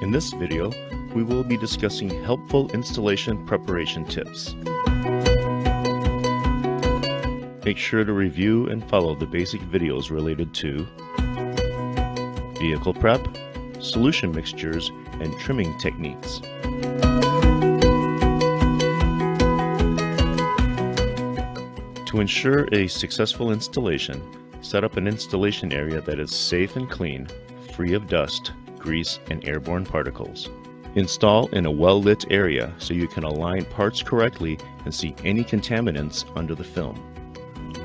In this video, we will be discussing helpful installation preparation tips. Make sure to review and follow the basic videos related to vehicle prep, solution mixtures, and trimming techniques. To ensure a successful installation, set up an installation area that is safe and clean, free of dust, grease, and airborne particles. Install in a well-lit area so you can align parts correctly and see any contaminants under the film.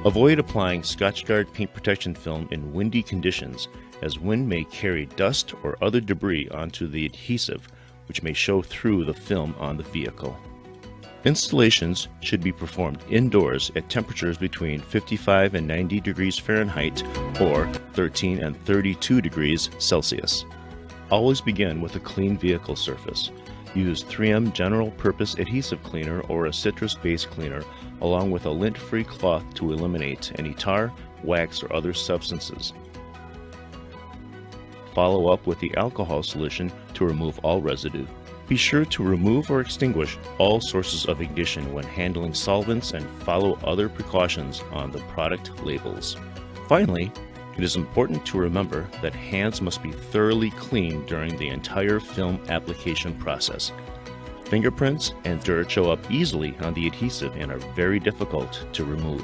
Avoid applying Scotchgard paint protection film in windy conditions, as wind may carry dust or other debris onto the adhesive, which may show through the film on the vehicle. Installations should be performed indoors at temperatures between 55 and 90 degrees Fahrenheit or 13 and 32 degrees Celsius. Always begin with a clean vehicle surface. Use 3M general purpose adhesive cleaner or a citrus-based cleaner along with a lint-free cloth to eliminate any tar, wax, or other substances. Follow up with the alcohol solution to remove all residue. Be sure to remove or extinguish all sources of ignition when handling solvents and follow other precautions on the product labels. Finally, it is important to remember that hands must be thoroughly clean during the entire film application process. Fingerprints and dirt show up easily on the adhesive and are very difficult to remove.